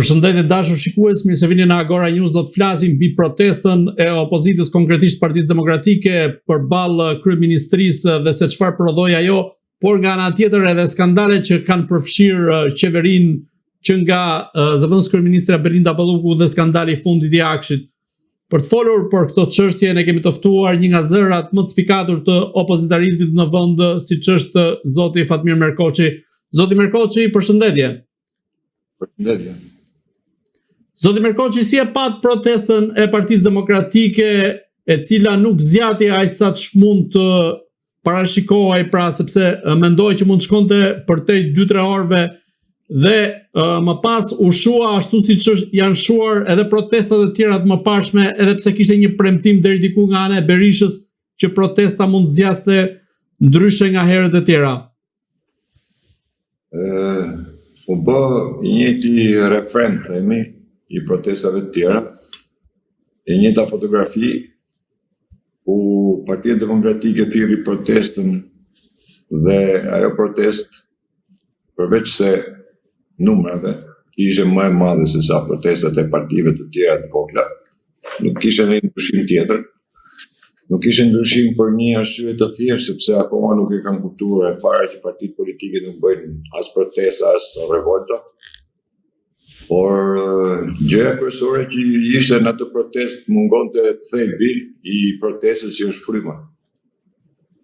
Përshëndetje dashur shikues, mirë se vini në Agora News. Do të flasim mbi protestën e opozitës, konkretisht Partisë Demokratike përballë kryeministrisë dhe se çfarë prodhoi ajo, por nga ana tjetër edhe skandale që kanë përfshirë qeverinë, që nga zëvendës kryeministra Belinda Balluku dhe skandali i fundit i Akshit. Për të folur për këtë çështje ne kemi të ftuar një nga zërat më të spikatur të opozitarizmit në vend, siç është zoti Fatmir Merkoçi. Zoti Merkoçi, përshëndetje. Përshëndetje. Zoti Merkoçi, si e pat protestën e Partisë Demokratike, e cila nuk zgjati aq sa mund të parashikohej, pra sepse mendoj që mund të shkonte përtej 2-3 orëve dhe më pas u shua ashtu siç janë shuar edhe protestat e tjera të mëparshme, edhe pse kishte një premtim deri diku nga ana e Berishës që protesta mund të zgjaste ndryshe nga herët e tjera. U bë i njëjti refren, themi, i protestave të tjera, e njëjta fotografi, ku Partia Demokratike thirri protestën dhe ajo protest, përveç se numrave, ishte më e madhe se sa protestat e partive të tjera të vogla. Nuk kishte një ndryshim tjetër. Nuk ishte ndryshim për një arsye të thjeshtë, sepse akoma nuk e kanë kuptuar e para që partitë politike nuk bëjnë as protesta, as revolta. Por gjëja kryesore që ishte në atë protestë mungonte thelbi i protestës që është fryma.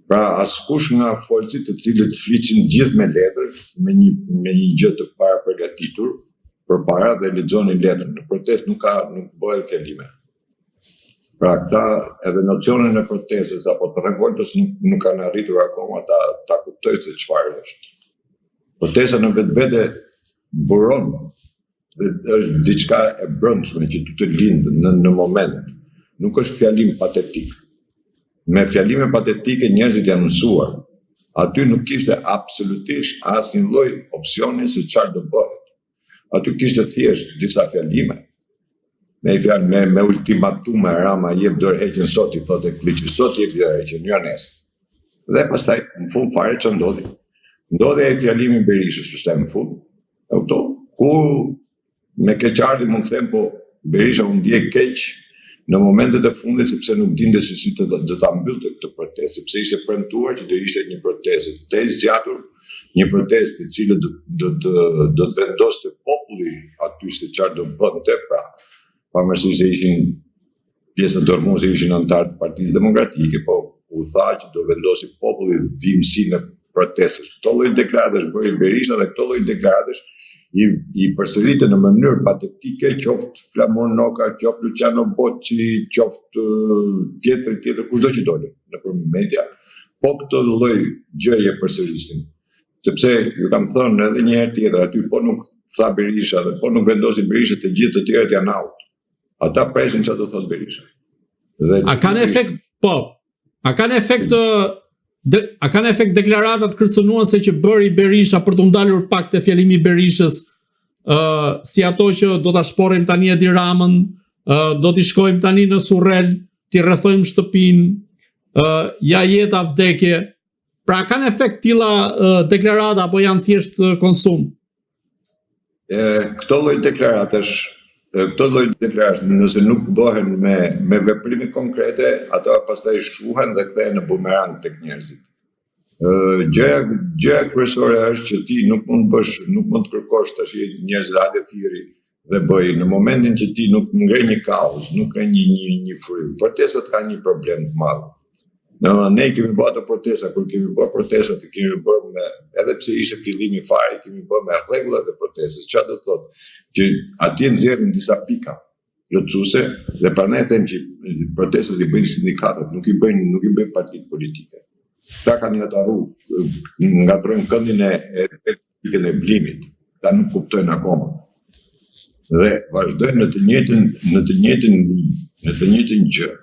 Pra askush nga folësit të cilët fliqin gjithë me letër, me një gjë të para përgatitur, përpara dhe lexonin letrën. Në protestë nuk bëhen fjalime. Pra këta edhe nocionin e protestës apo të revoltës nuk kanë arritur akoma ta kuptojnë se çfarë është. Protesta në vetvete buron dhe është diçka e brendshme që të lindë në moment. Nuk është fjalim patetik. Me fjalime patetike njerëzit janë mësuar. Aty nuk kishte absolutisht asnjë lloj opsioni se çfarë do bëhet. Aty kishte thjesht disa fjalime. Me ultimatume, Rama jep dorëheqjen sot, i thotë Kliçi, sot jep dorëheqjen, jo nesër. Dhe pastaj në fund fare ç'a ndodhi? Ndodhi ai fjalimi i Berishës, pastaj në fund. Ku me keqardhje mund të them, po Berisha u ndjej keq në momentet e fundit sepse nuk dinte se si do ta mbyllte këtë protestë, sepse ishte premtuar që do ishte një protestë të zgjatur, një protestë e cila do të vendoste populli aty se çfarë do bënte, pra pavarësisht se ishin pjesë të dorëmuese, ishin anëtar të Partisë Demokratike, po u tha që do vendosi populli vimësinë e protestës. Këto lloj deklaratash bëri Berisha dhe këto lloj deklaratash i përsëritën në mënyrë patetike, qoftë Flamur Noka, qoftë Luciano Bocci, qoftë tjetër, kushdo që doli nëpër media, po këtë lloj gjëje përsërisin. Sepse ju kam thënë edhe një herë tjetër, aty po nuk tha Berisha dhe po nuk vendosi Berisha, të gjithë të tjerët janë out. Ata presin çfarë do thotë Berisha. A kanë efekt, po? A kanë efekt deklaratat kërcënuese që bëri Berisha për të ndalur pak te fjalimi i Berishës, si ato që do ta shporrim tani Edi Ramën, do t'i shkojmë tani në Surrel, t'i rrethojmë shtëpinë, ja jeta vdekje. Pra kanë efekt tilla deklarata apo janë thjesht konsum? Këto lloj deklaratash, nëse nuk bëhen me veprime konkrete, ato pastaj shuhen dhe kthehen në bumerang tek njerëzit. Gjëja kryesore është që ti nuk mund të kërkosh tash njerëz hajde thirrri dhe bëj në momentin që ti nuk ngre një kaos, nuk ka një frym. Protestat kanë një problem të madh. Ne kemi bërë ato protesta, kur kemi bërë protestat, kemi bërë edhe pse ishte fillimi fare, kemi bërë me rregullat e protestës. Çfarë do të thotë? Që atje nxjerrin disa pika plotësuese dhe prandaj them që protestat i bëjnë sindikatat, nuk i bëjnë partitë politike. Ta kanë ngatrojnë këndin e vlimit, ta nuk kuptojnë akoma. Dhe vazhdojnë në të njëjtën gjë.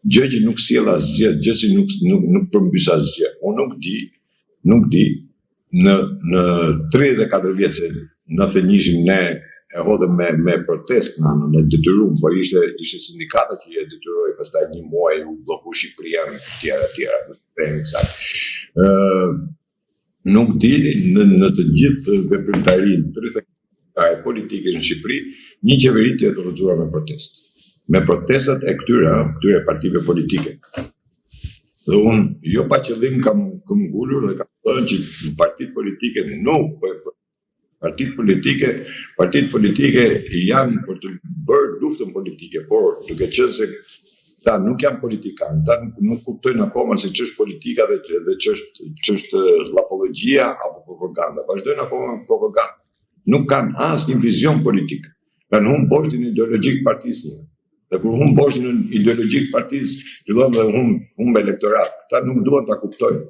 Gjë që nuk sjell asgjë, gjë që nuk përmbys asgjë. Unë nuk di në 34 vjet se në thënjishim ne e hodhëm me protestë në anën e detyruar, por ishte sindikata që e detyroi, pastaj një muaj u blloku Shqipëria me të tjera. Nuk di në të gjithë veprimtarinë, politike në Shqipëri, një qeveri të jetë rrëzuar me protestë. Me protestat e këtyre partive politike. Dhe unë jo pa qëllim kam ngullur dhe kam thënë që partitë politike nuk partitë politike janë për të bërë luftën politike, por duke qenë se ta nuk janë politikanë, ta nuk kuptojnë akoma se ç'është politika dhe ç'është llafologjia apo propaganda. Vazhdojnë akoma me propagandë. Nuk kanë asnjë vizion politik. Kanë humbur boshtin ideologjik partisë. Dhe kur humbur boshtin ideologjik partisë, fillon dhe humb elektorat. Këta nuk duan ta kuptojnë.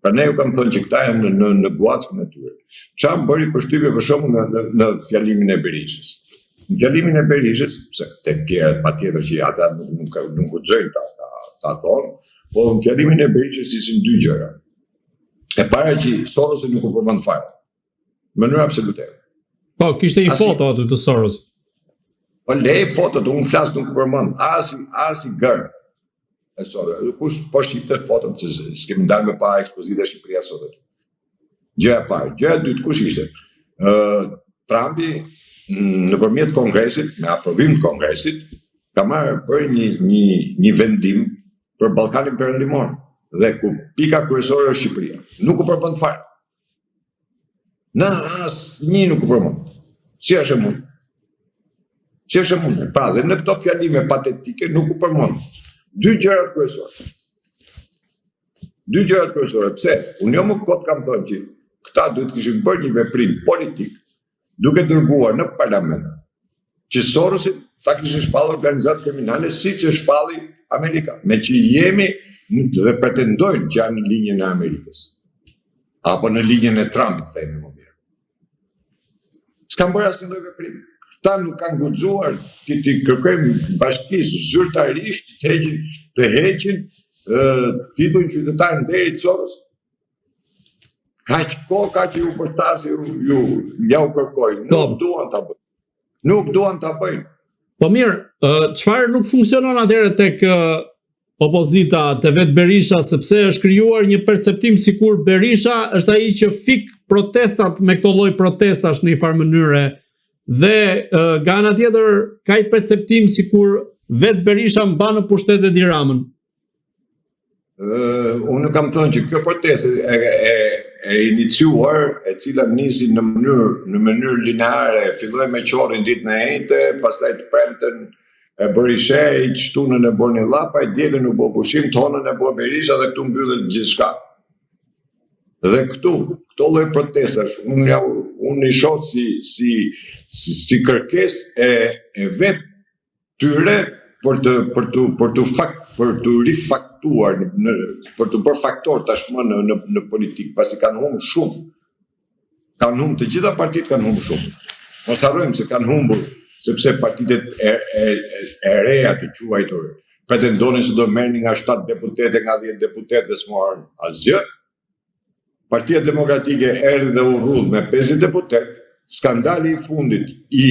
Prandaj u kam thënë që këta janë në guackën e tyre. Çfarë bëri përshtypje për shembull në fjalimin e Berishës? Në fjalimin e Berishës, pse tek tjerët patjetër që ata nuk guxojnë ta thonë, po në fjalimin e Berishës ishin dy gjëra. E para që Sorosi nuk u përmend fare. Në mënyrë absolute. Po, kishte një foto aty të Soros. Po lej fotot, unë flas nuk u përmend as i gërm. E Soros, kush po shifte fotot se s'kemi dalë me pa ekspozita e Shqipëria sot. Gjëja e parë, gjëja e dytë kush ishte? Trumpi nëpërmjet kongresit, me aprovim të kongresit, ka marrë për një vendim për Ballkanin Perëndimor dhe ku pika kryesore është Shqipëria. Nuk u përmend fare. Në asnjë nuk u përmend. Si është e mund? Si është e mund? Pra, dhe në këto fjalime patetike nuk u përmend. Dy gjërat kryesore. Pse? Unë jo më kot kam thënë që këta duhet kishin bërë një veprim politik duke dërguar në parlament që Sorosit ta kishin shpallur organizatë kriminale siç e shpalli Amerika. Me që jemi dhe pretendojnë që janë në linjën e Amerikës. Apo në linjën e Trumpit, themi më mirë. S'kan bërë asnjë lloj veprim. Këta nuk kanë guxuar të kërkojnë bashkisë zyrtarisht të heqin titullin qytetar nderit Soros. Kaq kohë ka që ju përtasi ja u kërkojnë. Nuk duan ta bëjnë. Po mirë, çfarë nuk funksionon atëherë tek opozita te vet Berisha, sepse është krijuar një perceptim sikur Berisha është ai që fik protestat me këto lloj protestash në një farë mënyre dhe nga ana tjetër ka një perceptim sikur vet Berisha mban në pushtet Edi Ramën. Unë kam thënë që kjo protestë e iniciuar, e cila nisi në mënyrë lineare, filloi me qorrin ditën e njëjtë, pastaj të premten e bëri shej, shtunën e bën Llapa, dielën u bë pushim, tonën e bë Berisha dhe këtu mbyllet gjithçka. Dhe këto lloj protestash, unë i shoh si kërkesë e vet tyre për të rifaktuar, për të bërë faktor tashmë në politikë, pasi kanë humbur shumë. Të gjitha partitë kanë humbur shumë. Mos harrojmë se kanë humbur sepse partitë e reja të quajtur pretendonin se do merrnin nga 7 deputete, nga 10 deputetë dhe s'morën asgjë. Partia Demokratike erdhi dhe u rrudh me 50 deputetë. Skandali i fundit i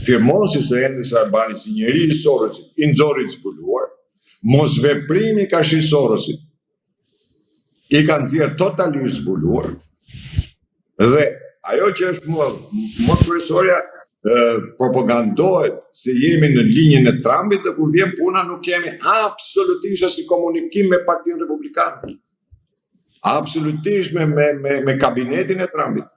firmosis së Endis Arbani si njeri i Sorosit, i nxorri të zbuluar, mosveprimi ka shi Sorosit, i kanë nxjerrë totalisht zbuluar, dhe ajo që është më kryesorja, propagandohet se jemi në linjën e Trumpit dhe kur vjen puna nuk kemi absolutisht as komunikim me Partinë Republikane. Absolutisht me kabinetin e Trumpit.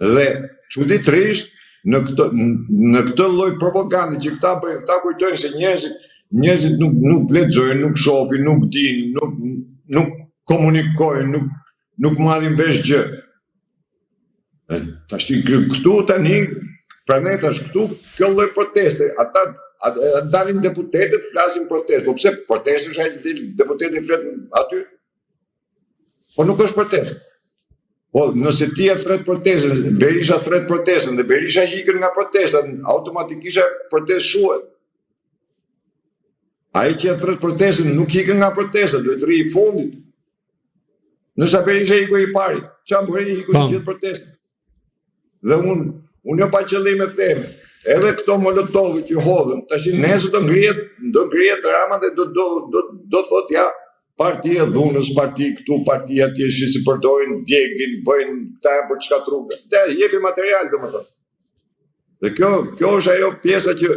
Dhe çuditërisht në këtë lloj propagande që këta bëjnë, këta kujtojnë se njerëzit nuk lexojnë, nuk shohin, nuk dinë, nuk komunikojnë, nuk marrin vesh gjë. Tash këtu tani, prandaj thash këtu kjo lloj proteste, ata dalin deputetët flasin protestë, po pse protestë është ai deputeti flet aty? Po nuk është protestë. Po nëse ti e thret protestën, Berisha thret protestën dhe Berisha hikën nga protesta, automatikisht protestë shuhet. Ai që e thret protestën nuk hikën nga protesta, duhet rri i fundit. Nëse Berisha hiku i pari, çfarë bëri hiku i gjithë protestën? Dhe unë jo pa qëllim e them, edhe këto molotovë që hodhën, tash nesër do ngrihet Rama dhe do thot ja, parti e dhunës, parti këtu, parti atje, si përdorin, djegin, bëjnë, këta e për çka truke. Dhe jepi material, domethënë. Dhe kjo është ajo pjesa që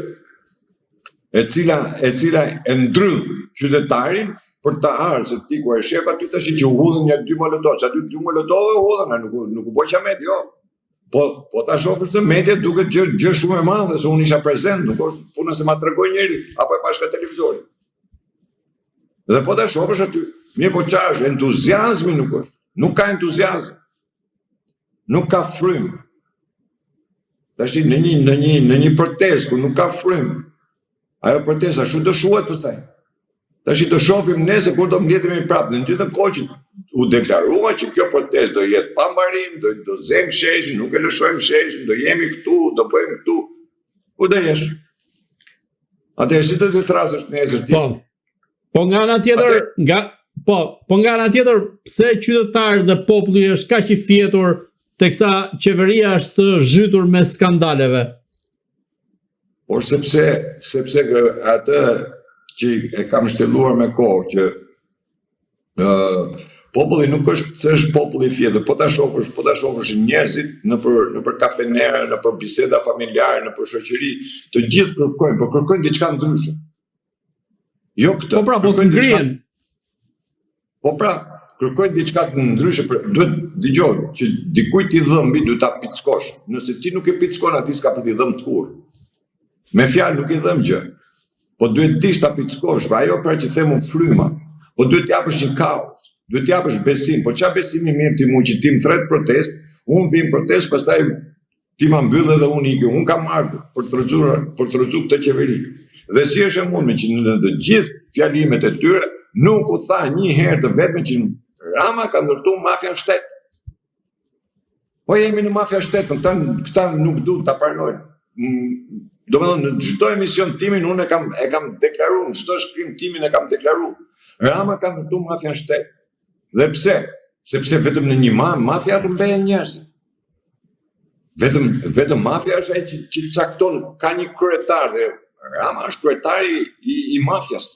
e cila e ndryll qytetarin për të ardhur se ti ku e shef aty tash që u hudhën një 2 molotov, aty 2 molotov u hudhën, nuk u bë qamet, jo. Po ta shohësh në media duket gjë shumë e madhe, se unë isha prezent, nuk është puna se ma tregoj njëri apo e pash ka televizorin. Dhe po ta shohësh aty, mirë po çfarë, entuziazmi nuk është. Nuk ka entuziazm. Nuk ka frym. Tash në një protestë ku nuk ka frym. Ajo protesta ashtu do shuhet pastaj. Tash do shohim nesër kur do mbledhemi prapë në dytën kohë që u deklarua që kjo protestë do jetë pa mbarim, do zem sheshin, nuk e lëshojmë sheshin, do jemi këtu, do bëjmë këtu. Ku do jesh? Atëherë si do të thrasësh nesër ti? Po nga ana tjetër, po nga ana tjetër, pse qytetarët dhe populli është kaq i fjetur teksa qeveria është zhytur me skandaleve? Por sepse atë që e kam shtjelluar me kohë që populli nuk është se është populli i fjetur, po ta shohësh njerëzit nëpër kafenere, nëpër biseda familjare, nëpër shoqëri, të gjithë kërkojnë, por kërkojnë diçka ndryshe. Jo këtë. Po pra, po s'ngrihen. Po pra, kërkojnë diçka ndryshe, duhet dëgjoj që dikujt i dhëmbi duhet ta pickosh. Nëse ti nuk e pickon atij s'ka për t'i dhëmë të kurrë. Me fjalë nuk i dhëm gjë. Po duhet dish ta pickosh, pra ajo pra që themu fryma. Po duhet t'japësh një kaos, duhet t'japësh besim. Po çfarë besimi më jep ti mua që ti më thret protest, unë vim protest, pastaj ti ma mbyll edhe unë ikë. Unë kam ardhur për të rrugë këtë qeveri. Dhe si është e mundme që në të gjithë fjalimet e tyre nuk u tha një herë të vetme që Rama ka ndërtuar mafia në shtet. Po jemi në mafia shtet, këta nuk duhet ta pranojnë. Domethënë në çdo emision timin unë e kam deklaruar, në çdo shkrim timin e kam deklaruar. Rama ka ndërtuar mafia në shtet. Dhe pse? Sepse vetëm në një mafia rrëmbehen njerëzit. Vetëm mafia është ai që cakton, ka një kryetar dhe Rama është kryetari i mafias.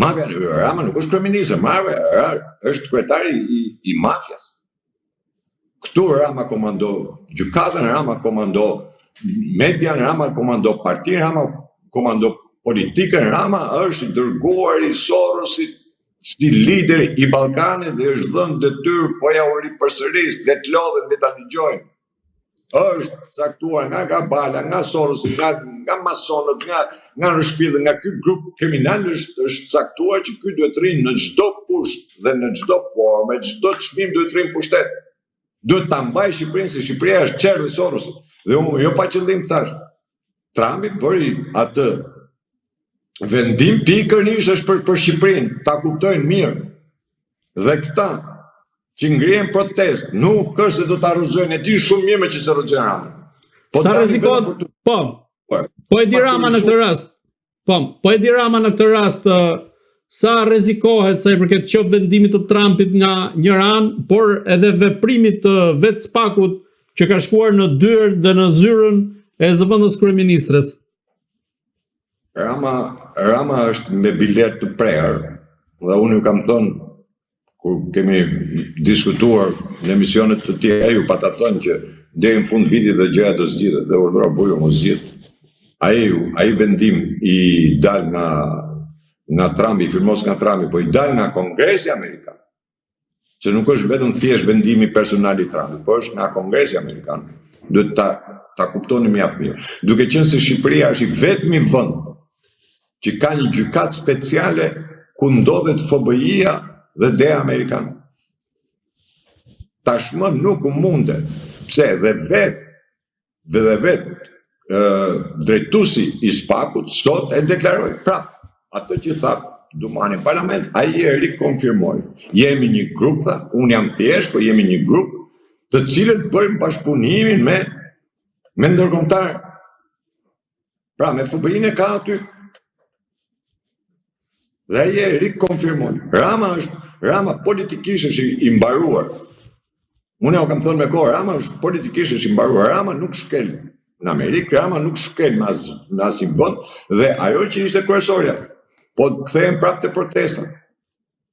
Rama nuk është kryeminist, është kryetari i mafias. Këtu Rama komando gjykatën, Rama komando median, Rama komando partinë, Rama komando politikën, Rama është i dërguar i Sorosit si lider i Ballkanit dhe është dhënë detyrë po ja u ripërsëris, le të lodhen, le ta dëgjojnë. Është caktuar nga Gabala, nga Soros, nga masonët, nga rëshfillë, nga ky grup kriminal është caktuar që ky duhet rinë në çdo pusht dhe në çdo formë, çdo çmim duhet rinë pushtet. Duhet ta mbajë Shqipërinë, se Shqipëria është qerrë e Sorosit. Dhe unë jo pa qëllim thash. Trumpi bëri atë vendim pikërisht është për Shqipërinë, ta kuptojnë mirë. Dhe këta që ngrihen protest, nuk është se do ta rrëzojnë, e di shumë mirë me që se rrëzojnë Rama. Sa rrezikohet? Po e di Rama në këtë rast. Po e di Rama në këtë rast sa rrezikohet sa i përket qoftë vendimit të Trumpit nga një anë, por edhe veprimit të vetë Spakut që ka shkuar në dyert dhe në zyrën e zëvendës kryeministres. Rama është me bilet të prerë, dhe unë ju kam thënë kur kemi diskutuar në emisionet të tjera, ju pa ta thënë që deri në fund vitit dhe gjëja do zgjidhet dhe urdhëra bujo mos zgjidhet. Ai vendim i dal nga Trumpi, i firmos nga Trumpi, po i dal nga Kongresi Amerikan. Që nuk është vetëm thjesht vendimi personal i Trumpit, po është nga Kongresi Amerikan. Duhet ta kuptoni mjaft mirë. Duke qenë se Shqipëria është i vetmi vend që ka një gjykatë speciale ku ndodhet FBI-ja dhe DEA Amerikan. Tashmë nuk mundet. Pse? Dhe vetë drejtuesi i Spakut sot e deklaroi prap atë që tha Dumani në parlament, ai e rikonfirmoi. Jemi një grup, tha, unë jam thjesht, po jemi një grup të cilët bëjmë bashkëpunimin me ndërkombëtar. Pra me FBI-n e ka aty. Dhe ai e rikonfirmoi. Rama politikisht është i mbaruar. Unë ja kam thënë me kohë, Rama është politikisht është i mbaruar. Rama nuk shkel në Amerikë, Rama nuk shkel në asnjë vend dhe ajo që ishte kryesorja. Po kthehen prapë te protesta.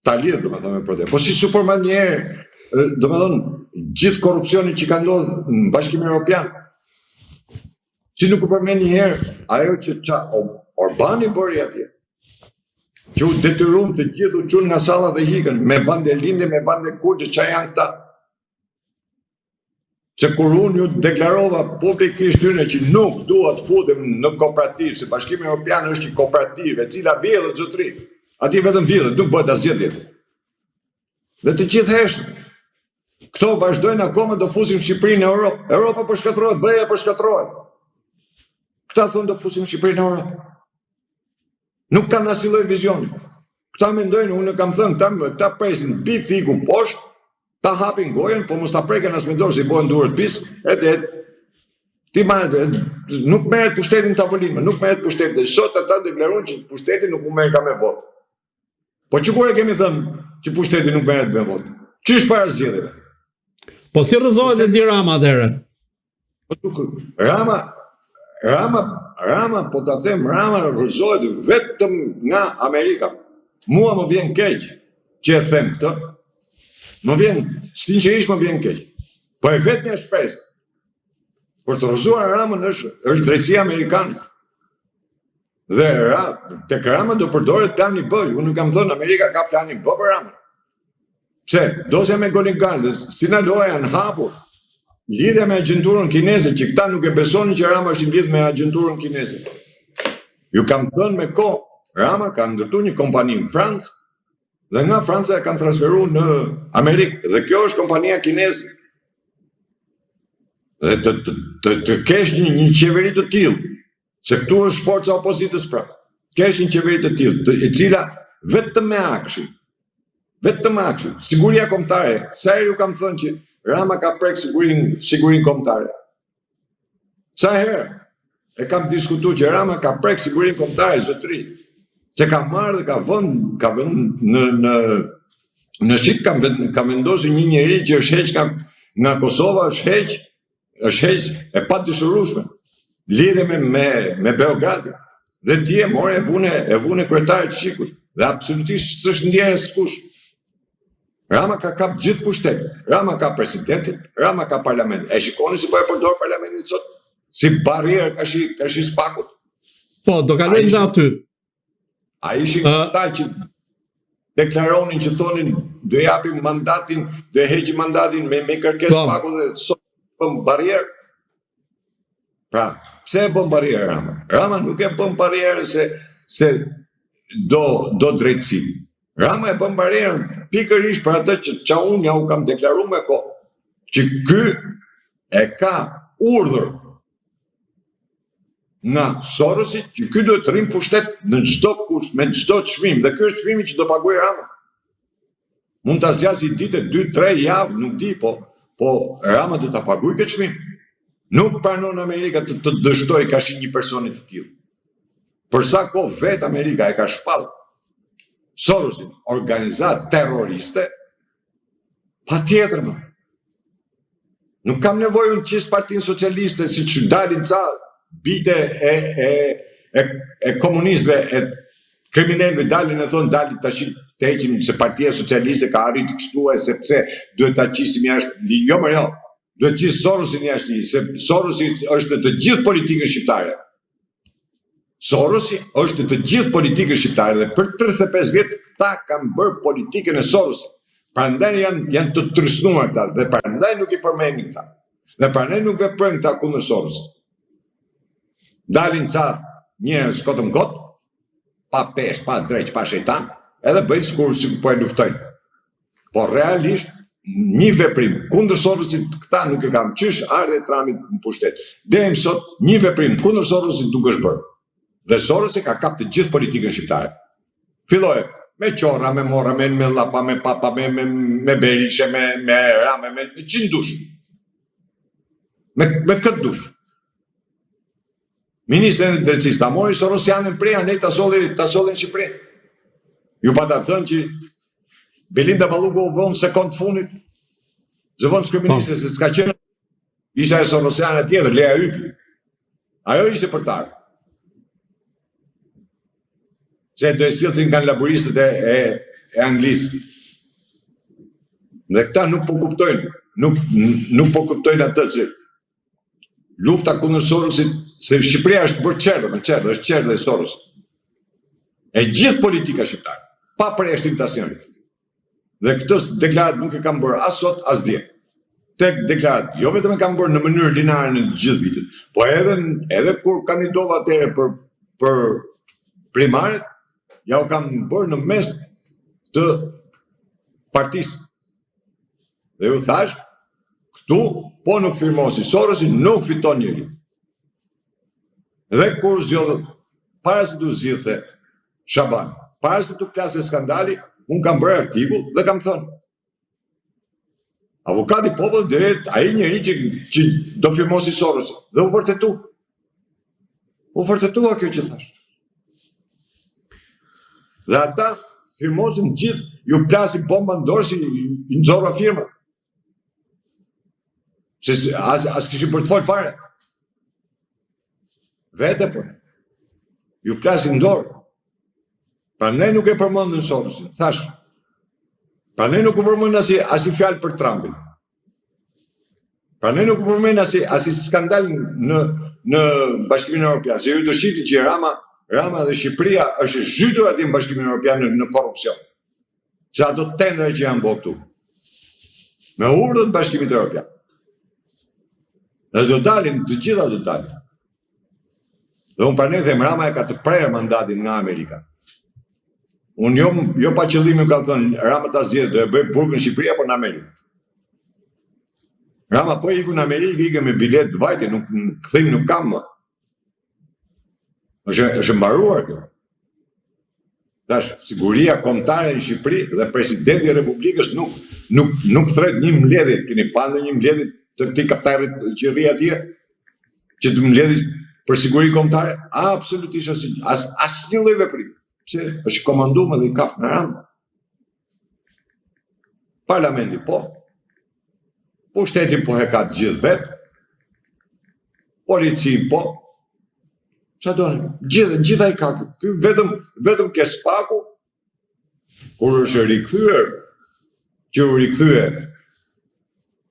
ta lidh domethënë me protestë. Po si Superman një herë, domethënë gjithë korrupsionin që ka ndodhur në Bashkimin Evropian, si nuk u përmend një herë ajo që Orbani bëri atje, që u detyruan të gjithë u çunë nga salla dhe hikën, me vande lindje, me vande kurçe, çfarë janë këta? Se kur unë ju deklarova publikisht tyne që nuk dua të futem në kooperativë, se Bashkimi Evropian është një kooperativë e cila vjedhet zotëri, aty vetëm vjedhet, nuk bëhet asgjë tjetër. Dhe të gjithë heshtën. Këto vazhdojnë akoma do fusim Shqipërinë në Europë. Europa po shkatërrohet, BE po shkatërrohet. Këta thonë do fusim Shqipërinë në Europë. Nuk kanë asnjë lloj vizioni. Këta mendojnë, unë kam thënë, këta presin pi fiku poshtë, ta hapin gojën, po mos ta preken as me dorë si bojnë durët pis, ti nuk merret pushtetin tavolinë, nuk merret pushtetin. Sot ata deklarojnë që pushteti nuk u merr ka me votë. Po që kur e kemi thënë që pushteti nuk merret me votë? Çish para zgjedhjeve? Po si rrëzohet Edi Rama atëherë? Rama, po ta them, Rama rrëzohet vetëm nga Amerika. Mua më vjen keq që e them këtë. Sinqerisht më vjen keq. Po e vetmja shpresë për të rrëzuar Ramën është drejtësia amerikane. Dhe tek Rama do përdoret plani B. Unë nuk kam thënë Amerika ka planin B për Ramën. Pse? Dosja me Goligard, Sinaloa janë hapur. Lidhja me agjenturën kineze, që këta nuk e besonin që Rama është i lidhur me agjenturën kineze. Ju kam thënë me kohë, Rama ka ndërtuar një kompani në Francë, dhe nga Franca e kanë transferuar në Amerikë, dhe kjo është kompania kineze. Dhe të kesh një qeveri të tillë, se këtu është forca opozitës pra. Kesh një qeveri të tillë, e cila vetëm me akshin, siguria kombëtare. Sa herë ju kam thënë që Rama ka prek sigurinë kombëtare. Sa herë e kam diskutuar që Rama ka prek sigurinë kombëtare, zotëri. Se ka marrë dhe ka vënë në Shqip, ka vendosur një njeri që është heq nga Kosova, është heq e pa dëshirueshme. Lidhe me Beogradin. Dhe ti e more e vune kryetarit të Shqiput. Dhe absolutisht s'është ndjerë s'kush. Rama ka kap gjithë pushtetin. Rama ka presidentin, Rama ka parlamentin. E shikoni si po e përdor parlamentin sot? Si barrierë ka shi spakut. Po, do kalojmë nga aty. A ishin këta që deklaronin që thonin do japim mandatin, do heqim mandatin me kërkesë spaku dhe sot bëm barrierë. Pra, pse e bëm barrierë Rama? Rama nuk e bëm barrierë se do drejtësi. Rama e bëm barrierën pikërisht për atë që unë ja u kam deklaruar me kohë, që ky e ka urdhër nga Sorosi që ky duhet të rrinë pushtet në çdo kush, me çdo çmim, dhe ky është çmimi që do paguaj Rama. Mund ta zgjasë ditë 2-3 javë, nuk di, po Rama do ta paguajë këtë çmim. Nuk pranon Amerika të dështoj kashi një personi të tillë. Për sa kohë vetë Amerika e ka shpallë Sorosin, organizatë terroriste, patjetër më. Nuk kam nevojë unë qisë Partinë Socialiste, si që dalin ca bite e komunistëve, e kriminalëve dalin e thonë dalin tash të heqim se Partia Socialiste ka arritur kështu e sepse duhet ta qisim jashtë. Jo më jo, duhet qisë Sorosin jashtë, se Sorosi është të gjithë politikën shqiptare. Sorosi është të gjithë politikën shqiptare dhe për 35 vjet këta kanë bërë politikën e Sorosit. Prandaj janë të trysnuar këta dhe prandaj nuk i përmendin këta. Dhe prandaj nuk veprojnë këta kundër Sorosit. Dalin ca njerëz kotëm kot, pa pesh, pa drejt, pa shejtan, edhe bëjnë sikur po e luftojnë. Po realisht një veprim kundër Sorosit këta nuk e kanë. Qysh ardhe Tramit në pushtet. Deri sot një veprim kundër Sorosit nuk është bërë. Dhe Sorosi ka kap të gjithë politikën shqiptare. Filloi me Qorra, me Morra, me Llapa, me Papa, me Berisha, me Rame, me çin dush. Me këtë dush. Ministrin e drejtësisë ta mori Sorosianën prej anë ta sollin në Shqipëri. Ju pata thënë që Belinda Balluku u vënë sekond fundit. Zëvon kryeministri se s'ka qenë. Ishte e Sorosiana tjetër, Lea Ypi. Ajo ishte për ta. Se do e silltin nga laboristët e Anglisë. Dhe këta nuk po kuptojnë, nuk po kuptojnë atë që lufta kundër Sorosit, se Shqipëria është bërë qerdhe, është qerdhe e Sorosit. E gjithë politika shqiptare, pa përjashtim të asnjërit. Dhe këtë deklarat nuk e kam bërë as sot, as dje. Tek deklarat, jo vetëm e kam bërë në mënyrë lineare në gjithë vitin, po edhe kur kandidova atëherë për primaret, ja u kam bërë në mes të partisë. Dhe ju thash, këtu, po nuk firmosi Sorosi, nuk fiton njëri. Dhe kur zgjodhët, para se të zgjidhte Shaban, para se të plasë skandali, unë kam bërë artikull dhe kam thënë. Avokati popull dhe ai njeri që do firmosi Sorosi. Dhe u vërtetu. U vërtetua kjo që thash. Dhe ata firmosin gjithë, ju plasi bomba në dorë si i nxorra firmat. Se as kishin për të folë fare. Vete për. Ju plasi në dorë. Pra ne nuk e përmendën Sorosin, thash. Pra ne nuk u përmendën as i fjalë për Trumpin. Pra ne nuk u përmendën as i skandal në Bashkimin Evropian. Se ju do shihni që Rama dhe Shqipëria është zhytur aty në Bashkimin Evropian në korrupsion. Se ato tendra që janë bërë këtu. Me urdhën të Bashkimit Evropian. Dhe do dalin, të gjitha do dalin. Dhe unë pranoj them Rama e ka të prerë mandatin nga Amerika. Unë jo pa qëllime ka thënë Rama ta zgjedhë, do e bëj burg në Shqipëri apo në Amerikë. Rama po iku në Amerikë, ike me bilet vajte, nuk kthim nuk kam më. Është mbaruar kjo. Tash, siguria kombëtare në Shqipëri dhe presidenti i Republikës nuk thret një mbledhje, keni parë një mbledhje të këtij kapitarit që rri atje, që të mbledhis për siguri kombëtare? Absolutisht asnjë lloj veprimi. Pse është komanduar dhe i kap në Ram. Parlamenti po. Pushteti po e ka të gjithë vetë. Polici po. Qa doni? Gjitha i ka. Vetëm ke Spaku, kur është rikthyer, që u rikthyer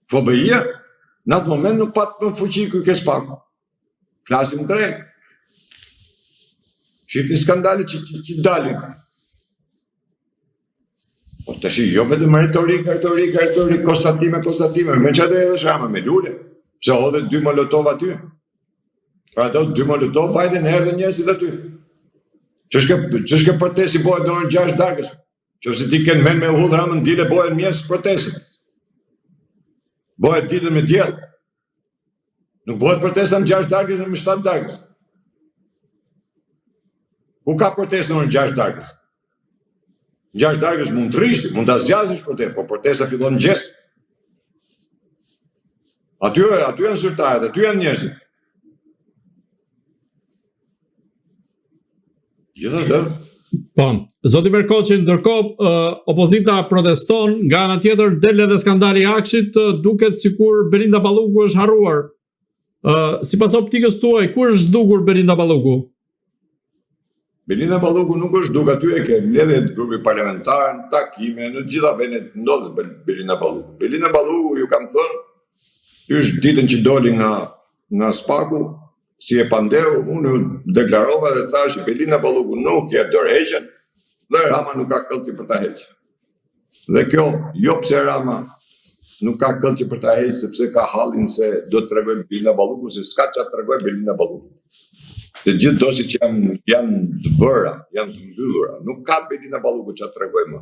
FBI-ja, në atë moment nuk pat më fuqi ky ke Spaku. Flasim drejt. Shifti skandalit që dalin. Po të shi, jo vetëm retorik, konstatime, me që ato edhe shama, me lule, pse hodhe 2 molotov aty. Pra ato 2 molotov vajte në herë dhe njësit aty. Ç'është protesti bëhet në orën 6 darkës. Qofse ti ken men me hudh Ramën dile bëhet mjes protesti. Bëhet ditën me diell. Nuk bëhet protesta në 6 darkës në 7 darkës. Ku ka protesta në 6 darkës? 6 darkës mund të rishti, mund të zgjasësh protestë, po protesta fillon në gjes. Aty janë zyrtarët, aty janë njerëzit. Gjithashtu. Po, zoti Berkoçi, ndërkohë opozita proteston, nga ana tjetër del edhe skandali i Akshit, duket sikur Belinda Balluku është harruar. Sipas optikës tuaj, ku është zhdukur Belinda Balluku? Belinda Balluku nuk është duk aty, e ke mbledhjet grupi parlamentar, në takime, në gjitha vendet ndodhet Belinda Balluku. Belinda Balluku, ju kam thënë, është ditën që doli nga Spaku, si e pandeu, unë ju deklarova dhe thash që Belinda Balluku nuk jep dorëheqjen dhe Rama nuk ka këllëci për ta heqë. Dhe kjo, jo pse Rama nuk ka këllëci për ta heqë, sepse ka hallin se do të tregoj Belinda Balluku, se s'ka çfarë tregoj Belinda Balluku. Të gjithë dosit që janë të bëra, janë të mbyllura, nuk ka Belinda Balluku çfarë tregoj më.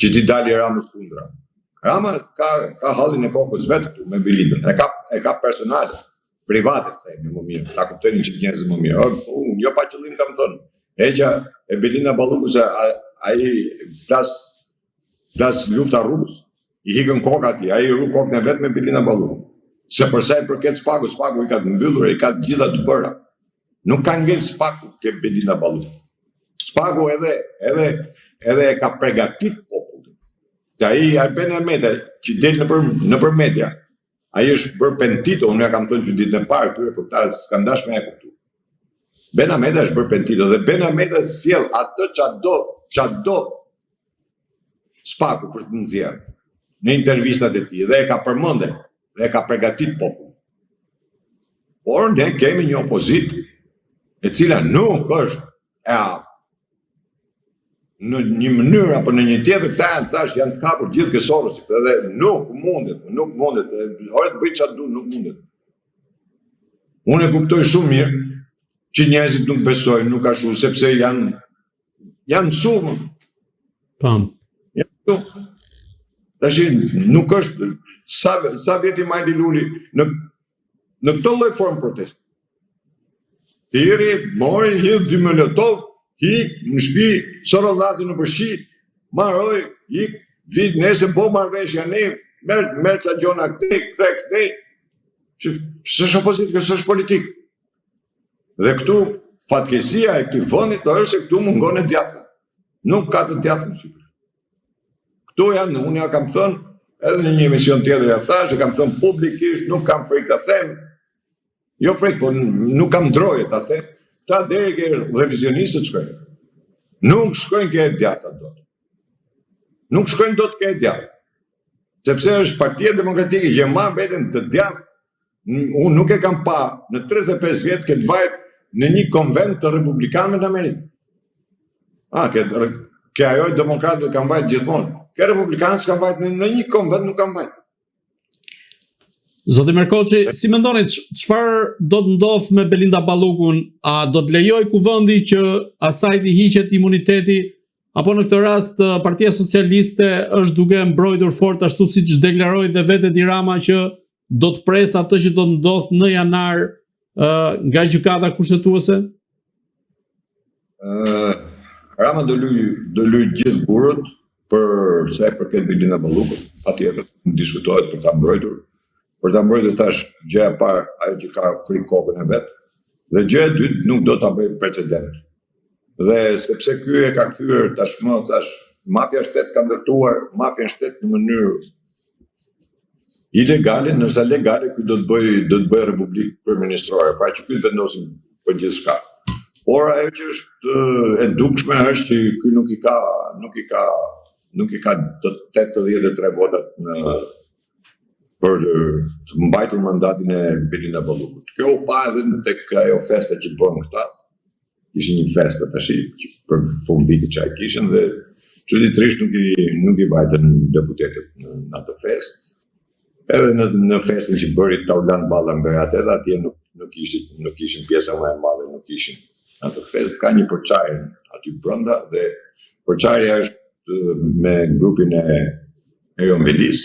Që ti dali Ramës kundra. Rama ka hallin e kokës vetë këtu me Belindën, e ka personale. Private, thejmë më mirë, ta kuptojnë që njerëzit më mirë. Unë, jo pa qëllim kam thënë, heqja e Belinda Balluku se ai plas lufta rrugës, i hikën koka atij, ai rru kokën e vet me Belinda Balluku. Se përsa i përket Spaku i ka të mbyllur, i ka të gjitha të bëra. Nuk ka ngel Spaku ke Belinda Balluku. Spaku edhe e ka pregatit popullin. Se ai Ben Ameta që del nëpër media, ai është bërë pentito, unë ja kam thënë që ditën e parë këtyre, por ta s'kam dash me e kuptu. Ben Ameta është bërë pentito dhe Ben Ameta sjell atë çdo spaku për të nxjerrë në intervistat e tij dhe e ka përmendur dhe e ka përgatit popullin. Por ne kemi një opozitë e cila nuk është e aftë. Në një mënyrë apo në një tjetër këta thash janë të kapur gjithë kësorësit edhe nuk mundet, ore të bëj çfarë du, nuk mundet. Unë e kuptoj shumë mirë që njerëzit nuk besojnë, nuk ashtu, sepse janë mësuar. Pam. Tash nuk është sa vjeti Majdi Luli në këtë lloj formë protest. Thiri, mori, hidh 2 molotov, hik në shtëpi, sorallati në përshi, marroj, hik, vit nesër po marrveshja ne, merr ca gjona këtej. S'është opozitë, s'është politik. Dhe këtu fatkeqësia e këtij vendit është se këtu mungon e djatha. Nuk ka të djathtë në Shqipëri. Këtu janë, unë ja kam thënë, edhe në një emision tjetër ja thash, e kam thënë publikisht, nuk kam frikë ta them. Jo frikë, por nuk kam ndroje ta them. Ta deri ke revizionistët shkojnë. Nuk shkojnë ke e djatha dot. Nuk shkojnë dot ke e djatha. Sepse është Partia Demokratike që marr veten të djathtë. Unë nuk e kam pa në 35 vjet këtë vajt në një konvent të republikanëve në Amerikë. Ke ajo demokratëve kanë vajt gjithmonë. Ke republikanët s'kan vajt në një konvent nuk kanë vajt. Zoti Merkolçi, si mendoni çfarë do të ndodh me Belinda Ballukun? A do të lejoj kuvendi që asaj të hiqet imuniteti, apo në këtë rast Partia Socialiste është duke mbrojtur fort ashtu siç deklaroi dhe vetë Edi Rama që do të pres atë që do të ndodh në janar nga gjykata kushtetuese? Rama do luaj gjithë burrët për sa i përket Belinda Ballukut, patjetër diskutohet për ta mbrojtur. Për ta mbrojtur tash gjëja e parë ajo që ka frikë kokën e vet, dhe gjëja e dytë nuk do ta bëj precedent. Dhe sepse ky e ka kthyer tashmë mafia shtet ka ndërtuar mafia shtet në mënyrë ilegale, nëse legale ky do të bëj republikë kryeministrore, pra që ky vendosin për gjithçka. Por ajo që është e dukshme është që ky nuk i ka të 83 votat për të mbajtur mandatin e Belinda Ballukut. Kjo u pa edhe tek ajo festa që bën këta. Ishin një festë tash për fund vitit që ai kishin dhe çuditërisht nuk i vajtën deputetët në atë festë. Edhe në festën që bëri Taulan Balla Mberat, edhe atje nuk ishin pjesa më e madhe, nuk ishin atë festë. Ka një përçarje aty brenda dhe përçarja është me grupin e Erion Velis.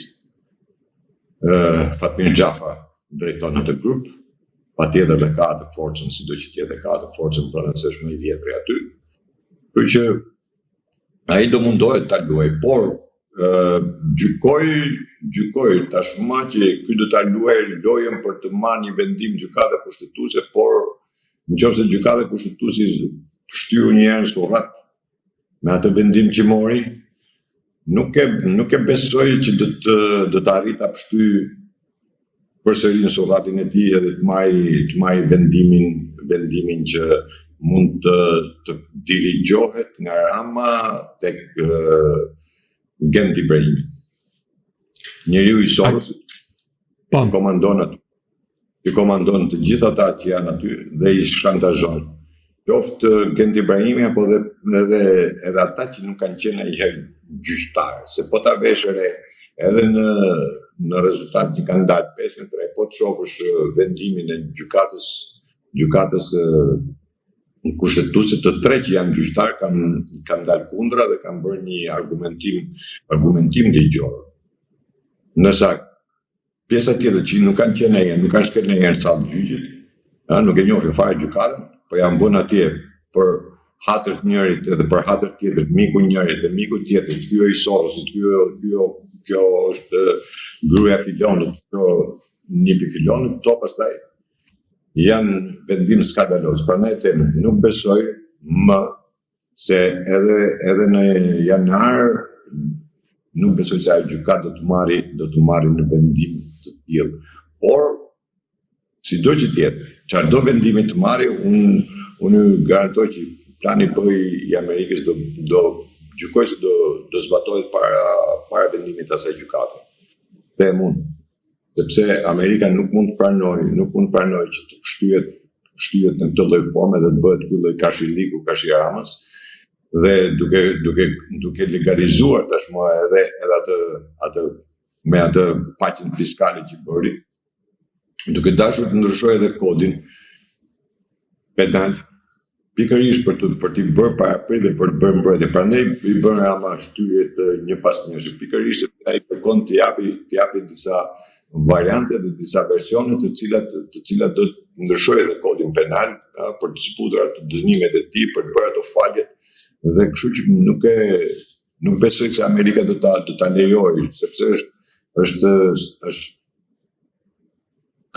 Fatmir Xhafa drejton atë grup, patjetër dhe ka atë forcën, sido që tjetë ka atë forcën pranë se është më i vjetri aty. Kështu që ai do mundohet ta luajë, por gjykoj tashmë që ky do ta luajë lojën për të marrë një vendim gjykata kushtetuese, por nëse gjykata kushtetuese shtyu një herë surrat me atë vendim që mori, nuk e besoj që do të arrit ta pshty përsëri në surratin e tij edhe të marrë vendimin që mund të dirigjohet nga Rama tek Gent Ibrahimi. Njeriu i Sorosit komandon aty. I komandon të gjithë ata që janë aty dhe i shantazhon. Qoftë Gent Ibrahimi apo edhe ata që nuk kanë qenë ajherë gjyqtarë, se po ta vesh re edhe në rezultat që kanë dalë 5-3, po të shohësh vendimin e gjykatës kushtetuese të 3 që janë gjyqtarë kanë dalë kundra dhe kanë bërë një argumentim ligjor. Nësa pjesa tjetër që nuk kanë qenë ajherë, nuk kanë shkel ajherë sallë gjyqit, nuk e njohin fare gjykatën, po janë vënë atje për hatër të njërit edhe për hatër tjetër, miku njërit dhe miku tjetër, kjo i Sorosit, kjo është gruaja filonit, kjo nipi filonit, to pastaj janë vendim skandaloz. Prandaj them, nuk besoj më se edhe në janar nuk besoj se ajo gjykatë do të marrë në vendim të tillë. Por sido që tjetë, çfarëdo vendimi të marrë, unë garantoj që plani i Amerikës do gjykoj se do zbatohet para vendimit të asaj gjykate. Dhe mund, sepse Amerika nuk mund të pranoj që të shtyhet në këtë lloj forme dhe të bëhet ky lloj kashiliku, kashiramës, dhe duke legalizuar tashmë edhe atë me atë paqen fiskale që bëri, duke dashur të ndryshojë edhe kodin penal, pikërisht për t'i bërë paraprit dhe për të bërë mbrojtje. Prandaj i bën Rama shtyjet një pas njësh, pikërisht se ai kërkon të japi disa variante dhe disa versione të cilat do të ndryshojë edhe kodin penal për të zbutur ato dënimet e tij, për të bërë ato faljet, dhe kështu që nuk besoj se Amerika do ta lejojë, sepse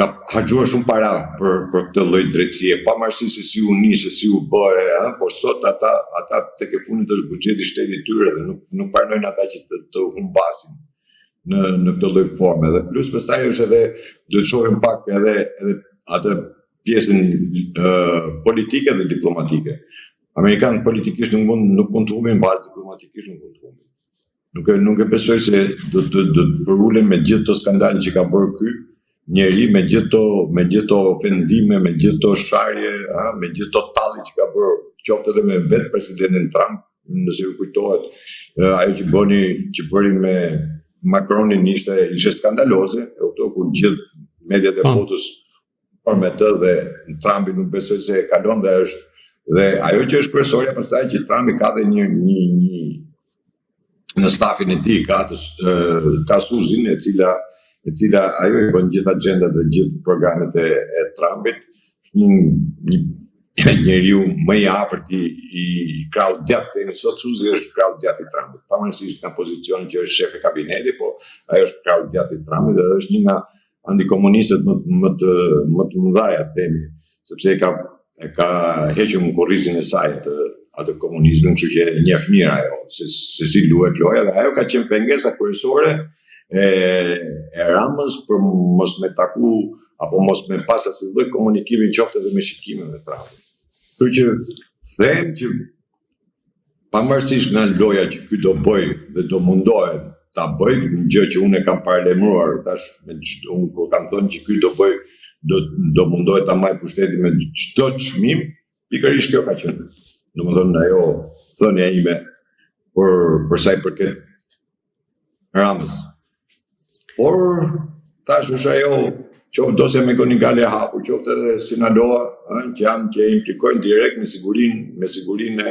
ka harxuar shumë para për këtë lloj drejtësie, pavarësisht se si u nis, se si u bëre, por sot ata tek e fundit është buxheti i shtetit tyre dhe nuk pranojnë ata që të humbasin në këtë lloj forme. Dhe plus pastaj është edhe do të shohim pak edhe atë pjesën politike dhe diplomatike. Amerikanët politikisht nuk mund të humbin, bazë diplomatikisht nuk mund të humbin. Nuk e besoj se do të përulen me gjithë të skandale që ka bërë ky njeri, me gjithë to ofendime, me gjithë to sharje, me gjithë to talli që ka bërë, qoftë edhe me vetë presidentin Trump, nëse ju kujtohet, ajo që bëri me Macronin ishte skandaloze, kur gjithë mediat e botës por me të, dhe Trumpi nuk besoj se kalon dhe ajo që është kryesorja pastaj që Trumpi ka dhe një në stafin e tij ka Suzin e cila ajo i bën gjithë agjendat dhe gjithë programet e Trumpit, një njeriu më i afërt i krahut djathtë, themi sot Suzi është krahut djathtë i Trumpit, pavarësisht nga pozicioni që është shef i kabinetit, po ajo është krahut djathtë i Trumpit dhe është një nga antikomunistët më të mëdhaja, themi, sepse e ka hequr në kurrizin e saj atë komunizmin, kështu që njeh mirë ajo se si luhet loja, dhe ajo ka qenë pengesa kryesore e Ramës për mos me taku apo mos me pas asnjë lloj komunikimi, qoftë edhe me shikimin me Trumpin. Kështu që them që pavarësisht nga loja që ky do bëj dhe do mundohet ta bëj, një gjë që unë e kam paralajmëruar tash unë kur kam thënë që ky do mundohet ta marrë pushtetin me çdo çmim, pikërisht kjo ka qenë. Domethënë ajo thënia ime për sa i përket Ramës. Por tash është ajo, qoftë dosja me Konigale hapur, qoftë edhe Sinaloa, që implikojnë direkt me sigurinë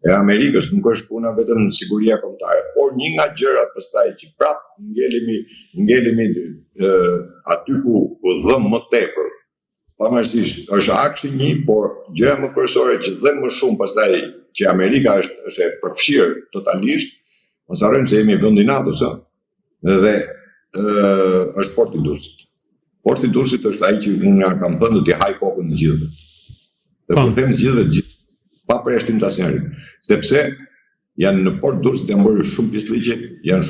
e Amerikës, nuk është puna vetëm siguria kombëtare, por një nga gjërat pastaj që prapë ngelemi aty ku dhëm më tepër, pavarësisht është aksi një, por gjëja më kryesore që dhe më shumë pastaj që Amerika është e përfshirë totalisht, mos harrojmë se jemi vendi i NATO-s, dhe është Porti i Durrësit. Porti i Durrësit është ai që unë kam thënë do t'i haj kokën të gjithëve. Dhe kur them të gjithëve, pa përjashtim të asnjëri, sepse janë në Port Durrësit janë bërë shumë pisliqe, janë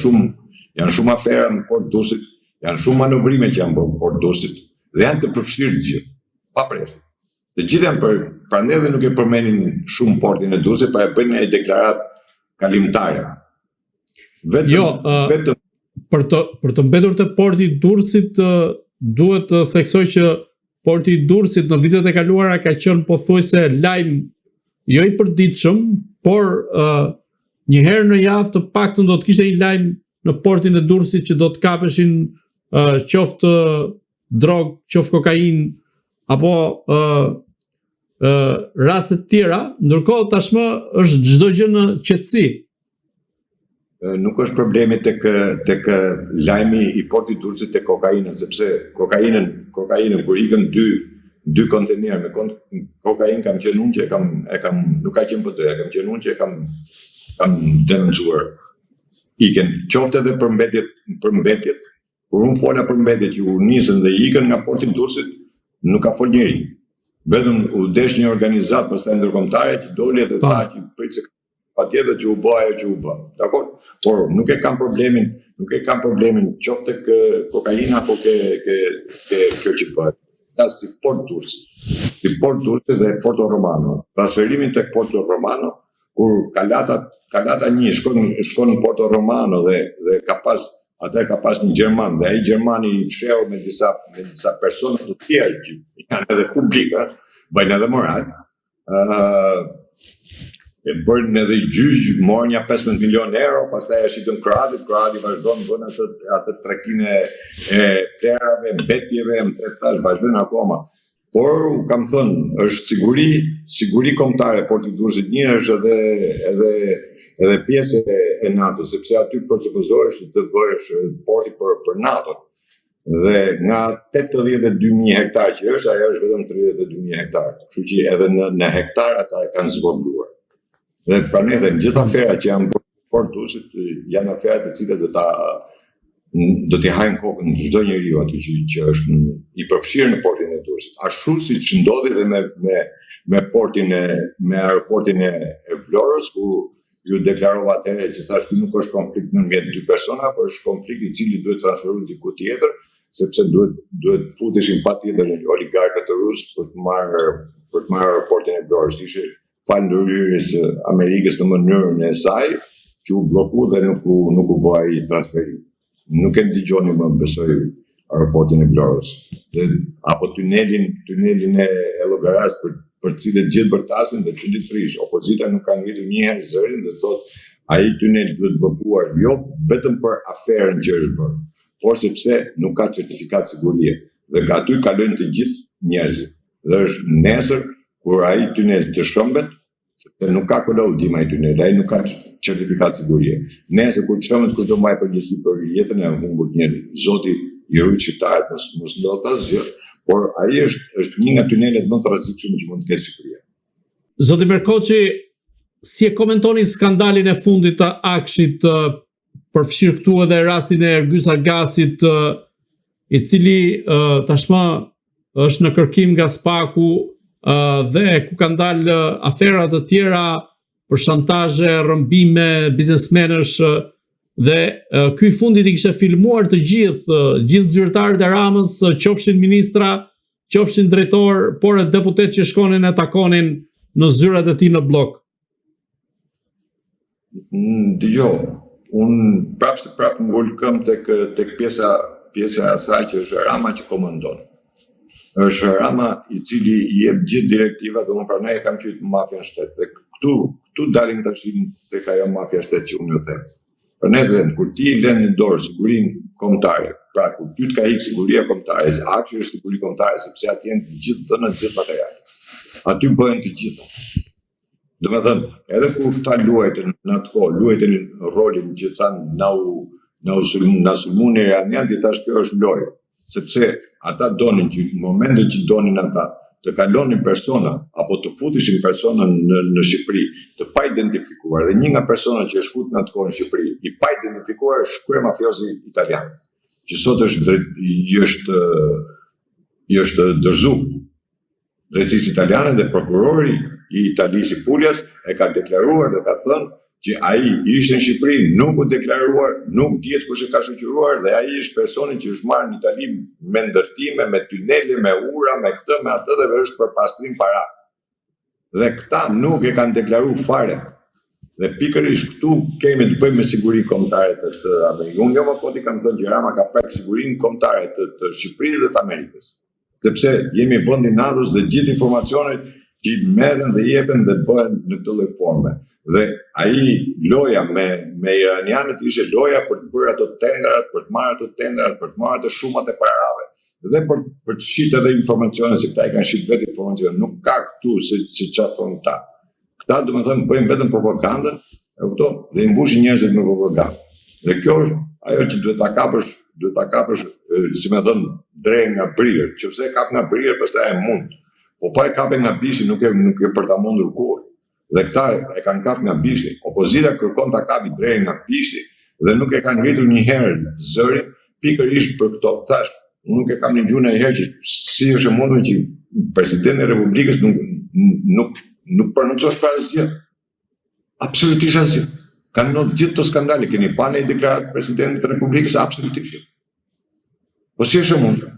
shumë afera në Port Durrësit, janë shumë manovrime që janë bërë në Port Durrësit dhe janë të përfshirë të gjithë, pa përjashtim. Të gjithë janë prandaj edhe nuk e përmenin shumë Portin e Durrësit, pa e bëjnë një deklaratë kalimtare. Vetëm për të mbetur te Porti i Durrësit, duhet të theksoj që Porti i Durrësit në vitet e kaluara ka qenë pothuajse lajm jo i përditshëm, por një herë në javë të paktën do të kishte një lajm në Portin e Durrësit që do të kapeshin qoftë drog, qoftë kokainë apo raste të tjera, ndërkohë tashmë është çdo gjë në qetësi. Nuk është problemi tek lajmi i Portit Durrësit tek kokainën, sepse kokainën kur ikën dy kontener me kokainë kam qenë unë që nuk ka qenë PD, kam qenë unë që kam denoncuar. Ikën, qoftë edhe për mbetjet, kur unë fola për mbetjet që u nisën dhe ikën nga Porti i Durrësit, nuk ka fol njeri. Vetëm u desh një organizatë pastaj ndërkombëtare që doli dhe tha që prit se patjetër që u bë ajo që u bë. Dakor? Por nuk e kam problemin qoftë tek kokaina apo ke kjo që bëhet. Si Port Durrësit. Si Port Durrësit dhe Porto Romano. Transferimi tek Porto Romano kur Kalata 1 shkon në Porto Romano dhe ka pas një gjerman dhe ai gjermani i fshehur me disa persona të tjerë që janë edhe publika, bëjnë edhe moral. E bërën edhe i gjyq, morën ja 15 milion euro, pastaj e shitën Kroati vazhdon bën atë trekinë e terave, mbetjeve, më thash vazhdojnë akoma. Por kam thënë, është siguri kombëtare, Porti i Durrësit 1 është edhe pjesë e NATO, sepse aty përsupozohesh të bëhesh porti për NATO. Dhe nga 82.000 hektar që është, ajo është vetëm 32.000 hektar. Kështu që edhe në hektar ata e kanë zvogëluar. Dhe pranë edhe në gjithë aferat që janë Port Durrësit janë aferat të cilat do t'i hajnë kokën çdo njeriu aty që është i përfshirë në portin e Durrësit. Ashtu siç ndodhi dhe me aeroportin e Vlorës, ku ju deklarova atëherë që thash që nuk është konflikt ndërmjet dy persona, por është konflikt i cili duhet transferuar diku tjetër, sepse duhet futeshin patjetër në oligarkët e rusë për të marrë aeroportin e Vlorës. Ishte falëndërhyrjes Amerikës në mënyrën e saj, që u bloku dhe nuk u bë ai transferim. Nuk e dëgjoni më besoj aeroportin e Vlorës. Apo tunelin e Llogaras për cilët gjithë bërtasin dhe çuditërisht opozita nuk ka ngritur një herë zërin dhe thotë ai tunel duhet bllokuar jo vetëm për aferën që është bërë, por sepse nuk ka certifikat sigurie dhe nga aty kalojnë të gjithë njerëzit. Dhe është nesër kur ai tunel të shëmbet, sepse nuk ka kolaudim ai tunel, ai nuk ka certifikat sigurie. Nesër kur të shëmbet kush do marrë përgjegjësi për jetën e humbur njerëzit. Zoti i rujt shqiptarët mos ndodh asgjë, por ai është një nga tunelet më të rrezikshme që mund të ketë Shqipëria. Zoti Verkoçi, si e komentoni skandalin e fundit të Akshit, përfshir këtu edhe rastin e Ergys Agasit, i cili tashmë është në kërkim nga Spaku dhe ku kanë dalë afera të tjera për shantazhe, rrëmbime, biznesmenësh dhe ky fundit i kishte filmuar të gjithë zyrtarët e Ramës, qofshin ministra, qofshin drejtor, por e deputet që shkonin e takonin në zyrat e tij në blok. Dëgjoj, unë prapë ngul këmbë tek pjesa e asaj që është Rama që komandon. Është Rama i cili i jep gjithë direktivat dhe unë pranaj e kam qytë mafia në shtet. Dhe këtu dalim tash tek ajo mafia shtet që unë ju them. Pranaj dhe kur ti lën në dorë sigurinë kombëtare, pra kur ty të ka ikë siguria kombëtare, Akshi është siguri kombëtare sepse aty janë të gjithë dhënat, të gjithë materialet. Aty bëhen të gjitha. Domethënë, edhe kur ta luajtën në atë kohë, luajtën rolin që thanë na sulmun iranian, ti thash kjo është lojë, sepse ata donin që në momentin që donin ata të kalonin persona apo të futishin persona në Shqipëri të pa identifikuar, dhe një nga persona që është futur në atë kohë në Shqipëri i pa identifikuar është kryemafiozi italian, që sot është dërzu drejtësisë italiane dhe prokurori i Italisë i Puljas e ka deklaruar dhe ka thënë që ai ishte në Shqipëri, nuk u deklaruar, nuk dihet kush e ka shoqëruar dhe ai është personi që është marrë në Itali me ndërtime, me tunele, me ura, me këtë, me atë dhe është për pastrim para. Dhe këta nuk e kanë deklaruar fare. Dhe pikërisht këtu kemi të bëjmë me siguri kombëtare të Amerikës. Unë jo më poti kam thënë që Rama ka prek sigurinë kombëtare të Shqipërisë dhe të Amerikës. Sepse jemi vendi i NATO-s dhe gjithë informacionet që merren dhe jepen dhe bëhen në këtë lloj forme. Dhe ai loja me iranianët ishte loja për të bërë ato tendrat, për të marrë ato tendrat, për të marrë ato shumat e parave dhe për të shit edhe informacione, se këta i kanë shit vetë informacione, nuk ka këtu se çfarë thonë ta. Këta domethënë bëjnë vetëm propagandën, e kupton, dhe i mbushin njerëzit me propagandë. Dhe kjo është ajo që duhet ta kapësh, si më thon, drejt nga brirë. Nëse kap nga brirë, pastaj e mund. Po pa e kapë nga bishi nuk e për ta mundur kurrë. Dhe këta e kanë kap nga bishti. Opozita kërkon ta kapi drejt nga bishti dhe nuk e kanë ngritur një herë zërin, pikërisht për këto. Thash, unë nuk e kam një gjuhë herë që si është e mundur që presidenti i Republikës nuk prononcon për asgjë. Absolutisht asgjë. Kanë ndodhur gjithë të skandale, keni pa në deklaratë presidentit të Republikës, absolutisht. Po si është e mundur?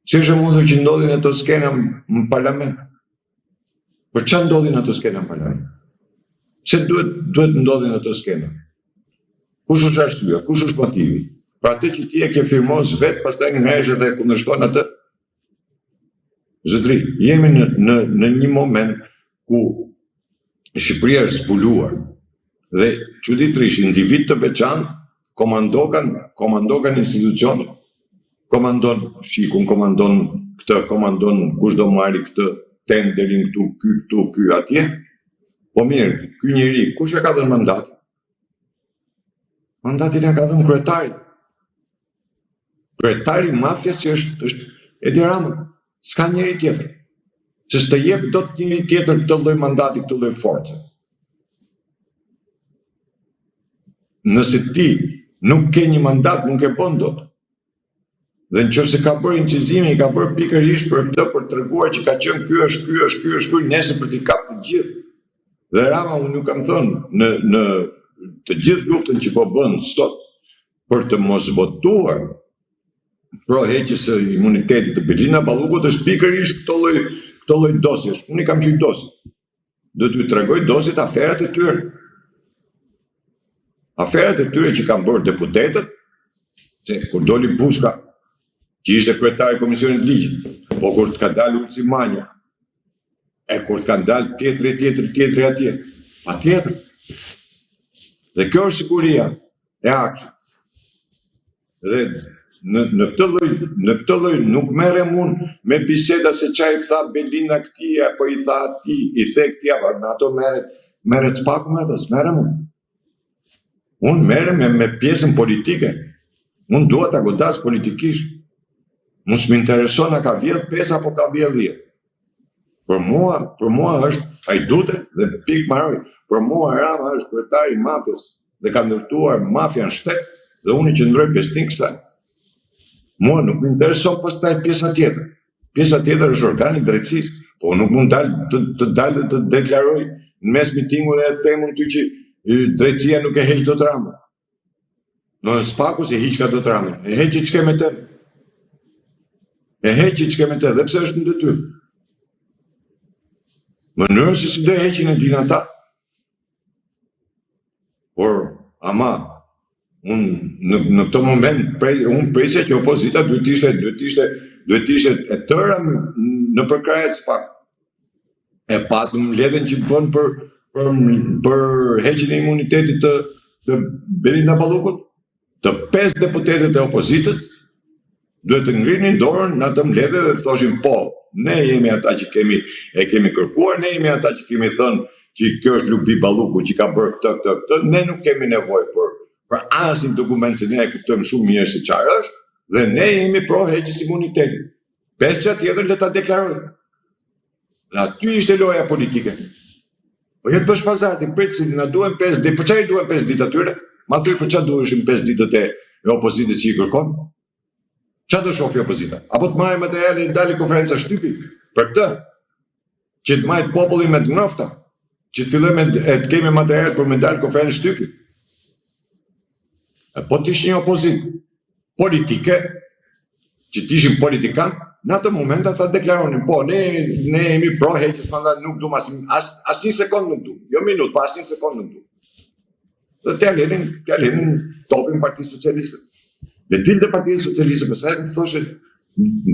Si është e mundur që ndodhin ato skena në parlament? Për çfarë ndodhin ato skena në parlament? Se duhet ndodhin ato skena. Kush është arsyeja, kush është motivi? Pra atë që ti e ke firmos vetë, pastaj ngrehesh dhe kundërshton atë. Zotëri, jemi në një moment ku Shqipëria është zbuluar dhe çuditërisht individ të veçantë komandokan institucione. Komandon shikun, komandon këtë, komandon kush do marri këtë tenderin këtu, ky atje. Po mirë, ky njeri, kush e ka dhënë mandatin? Mandatin e ka dhënë kryetari. Kryetari i mafjes që është Edi Rama. S'ka njeri tjetër. Se s'të jep do të njeri tjetër këtë lloj mandati, këtë lloj force. Nëse ti nuk ke një mandat, nuk e bën dot. Dhe nëse ka bërë incizimin, i ka bërë pikërisht për këtë, për treguar që ka qenë ky është, nesër për t'i kap të gjithë. Dhe Rama, unë ju kam thënë, në të gjithë luftën që po bën sot për të mos votuar pro heqjes së imunitetit të Belinda Ballukut është pikërisht këto lloj dosjesh. Unë i kam qenë dosje. Do t'ju tregoj dosjet aferat e tyre. Aferat e tyre që kanë bërë deputetët, se kur doli Bushka, që ishte kryetari i Komisionit Ligjit, po kur të ka dalë Ulci Manja, e kur të kanë dalë tjetri atje, patjetër. Dhe kjo është siguria e akshit. Dhe në këtë lloj nuk merrem unë me biseda se çai tha Belinda këtij apo i tha atij, i the këtij apo me ato merret spaku me ato, s'merrem unë. Unë merrem me pjesën politike. Unë dua ta godas politikisht. Mos më intereson a ka vjedh 5 apo ka vjedh 10. Për mua është hajdute dhe pikë mbaroi. Për mua Rama është kryetari i mafjes dhe ka ndërtuar mafia në shtet dhe unë i qëndroj besnik kësaj. Mua nuk më intereson pastaj pjesa tjetër. Pjesa tjetër është organi i drejtësisë, po nuk mund të dalë të deklaroj në mes mitingut e themun ty që drejtësia nuk e heq dot Ramën. Në spaku se hiq ka dot Ramën. E heqi çka me të. Dhe pse është në detyrë. Mënyrën se si do e heqin e din ata. Por, ama, unë në këtë moment, unë presja që opozita duhet ishte e tëra në përkrajet SPAK. E patëm mbledhjen që bën për heqjen e imunitetit të Belinda Ballukut, të 5 deputetët e opozitës, duhet të ngrinin dorën në atë mbledhje dhe të thoshin po, ne jemi ata që e kemi kërkuar, ne jemi ata që kemi thënë që kjo është Lubi Balluku që ka bërë këtë, ne nuk kemi nevojë për asnjë dokument se ne e kuptojmë shumë mirë se çfarë është dhe ne jemi pro heqjes imunitetit. 5 çka tjetër le ta deklarojnë. Dhe aty ishte loja politike. Po jetë bësh pazar, ti prit se na duhen 5 ditë, për çfarë duhen 5 ditë atyre? Ma thuaj për çfarë duheshin 5 ditët e opozitës që i kërkon? Çfarë do shohë opozita? Apo të marrë materiale e dalë konferenca shtypi? Për këtë që të majt populli me të ngrohta, që të fillojmë të kemi material për me dalë konferencë shtypi. Po të ishin një opozit politike, që të ishin politikan, në atë moment ata deklaronin, po, ne jemi pro heqjes mandatit, nuk duam as një sekond nuk duam, jo minut, pas një sekond nuk duam. Dhe t'ja lenin topin Partisë Socialiste. Dhe dilte Partia Socialiste, përsa e të thoshe,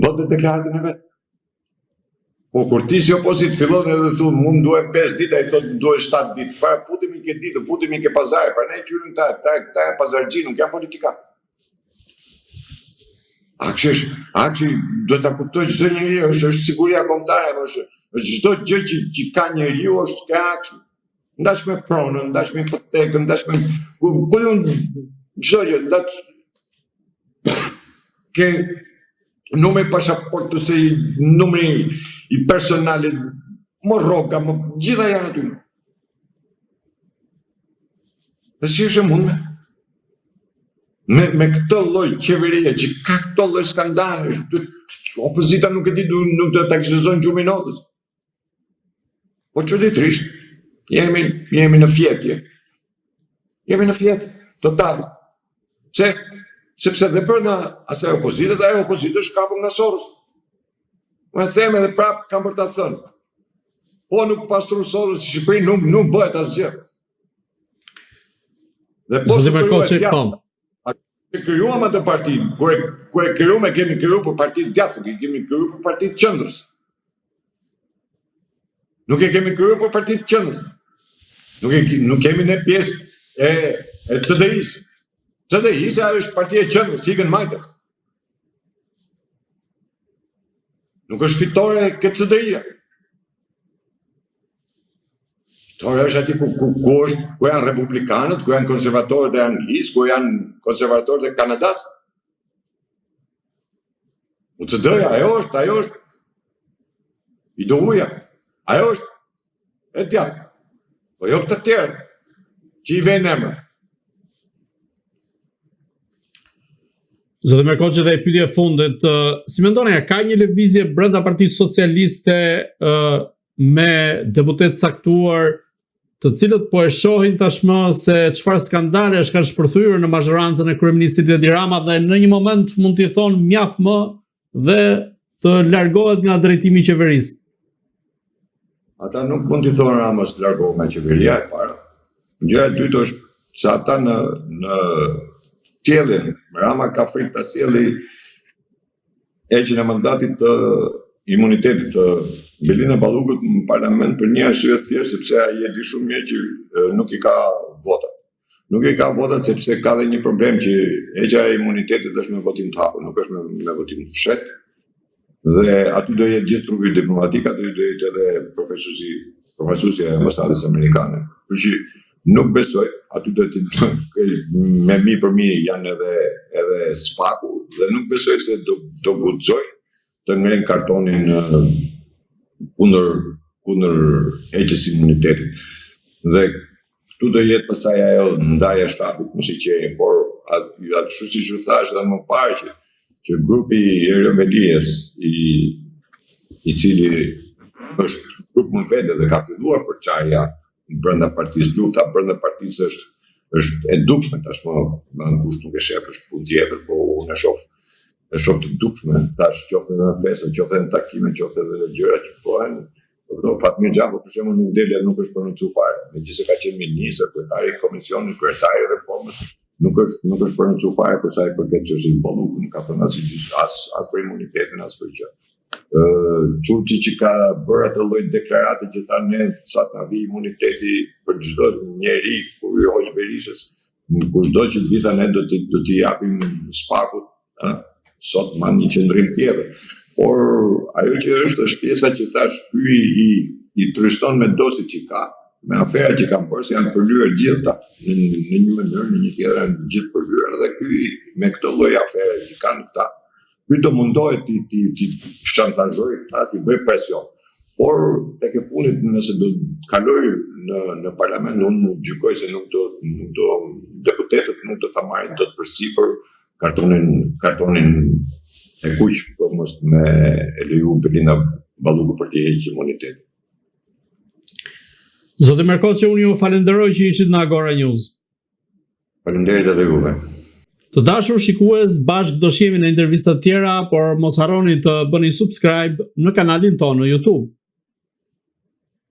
bëtë deklaratën e vetë. Po, kur ti si opozit fillon edhe thu, mund duhem 5 ditë, a i thot, duhem 7 ditë, pra futemi ke ditë, futemi ke pazare, pra ne qyrin ta e pazargji, nuk janë politika. Akshi, duhet ta kuptoj çdo njeri, është siguria kombëtare, është çdo gjë që ka njeriu është ka akshi. Ndash me pronën, ndash me hipotekën, ndash me çdo gjë, ndash ke numri pasaportë se numri i personalit, më rroga, gjitha janë aty. Dhe si është e mundme? Me këtë lloj qeverie që ka këto lloj skandale, opozita nuk e di, nuk do ta akuzojnë gjumin e notës. Po çuditërisht, jemi në fjetje. Jemi në fjetje, total. Sepse dhe brenda asaj opozite, dhe ajo opozite është kapur nga Soros. Më them edhe prap kam për ta thënë. Po nuk pastron Soros që Shqipëri nuk bëhet asgjë. Dhe po Zoti Merkoçi, po. e krijuam atë partinë, kur e krijuam e kemi krijuar për partitë djathtë, nuk i kemi krijuar për partitë qendrës. Nuk e kemi krijuar për partitë qendrës. Nuk kemi ne pjesë e CDI-s. CDI-s është partia e qendrës, Sigën Majtës. Nuk është fitore e këtë CDI-a. Fitore është ati ku janë republikanët, ku janë konservatorët e Anglisë, ku janë konservatorët e Kanadas. UCD-ja, ajo është i dohuja, ajo është e djathtë. Po jo këtë tjerë, që i vejnë emër. Zotë Merkoçi, dhe e pyetje e fundit, si mendoni, ka një lëvizje brenda Partisë Socialiste me deputet caktuar, të cilët po e shohin tashmë se çfarë skandalesh kanë shpërthyer në mazhorancën e kryeministit Edi Rama dhe në një moment mund t'i thonë mjaft më dhe të largohet nga drejtimi i qeverisë. Ata nuk mund t'i thonë Ramës të largohet nga qeveria e para. Gjëja e dytë është se ata në sjelljen, Rama ka frikë ta sjellë heqjen e mandatit të imunitetit të Belinda Ballukut në parlament për një arsye të thjeshtë, sepse ai e di shumë mirë që nuk i ka votat. Nuk i ka votat sepse ka dhe një problem që heqja e imunitetit është me votim të hapur, nuk është me votim të fshehtë. Dhe aty do jetë gjithë trupi diplomatik, aty do jetë edhe profesuesja e ambasadës amerikane. Për që nuk besoj, aty do të me mi për mi janë edhe spaku, dhe nuk besoj se do guxojnë të ngrenë kartonin kundër heqjes imunitetit. Dhe këtu do jetë pastaj ajo ndarja e shtapit mos i qeje, por ashtu siç u thash edhe më parë që grupi i Revelies, i cili është grup më vete dhe ka filluar përçarja brenda partisë, lufta brenda partisë është e dukshme tashmë, me kusht nuk e shef, është punë tjetër, po unë e shoh të dukshme, tash qoftë edhe në festa, qoftë edhe në takime, qoftë edhe në gjëra që bëhen. Fatmir Xhaku për shembull nuk del, nuk është prononcuar fare, megjithëse ka qenë ministër, kryetari i komisionit, kryetari i reformës, nuk është prononcuar fare për sa i përket çështjes Ballukut, nuk ka thënë as për imunitetin, as për gjë. Çuçi që ka bërë atë lloj deklarate që thanë ne sa të vi imuniteti për çdo njeri kur i hoq Berishës, kushdo që të vita ne do t'i japim spakut, sot ma një qëndrim tjetër. Por ajo që është pjesa që thash, ky i trishton me dosit që ka, me afera që kanë bërë, se janë përlyer gjithta në një mënyrë, në një tjetër janë gjithë përlyer, dhe ky me këtë lloj afere që kanë këta, ky do mundohet ti shantazhoj këta, ti bëj presion. Por tek e fundit nëse do kaloj në parlament, unë gjykoj se nuk do deputetët nuk do ta marrin dot përsipër kartonin e kuq për mos me e leju Belinda Ballukut për t'i hequr imunitetin. Zoti Merkoçi, unë ju falenderoj që ishit në Agora News. Faleminderit edhe juve. Të dashur shikues, bashkë do shihemi në intervista të tjera, por mos harroni të bëni subscribe në kanalin tonë në YouTube.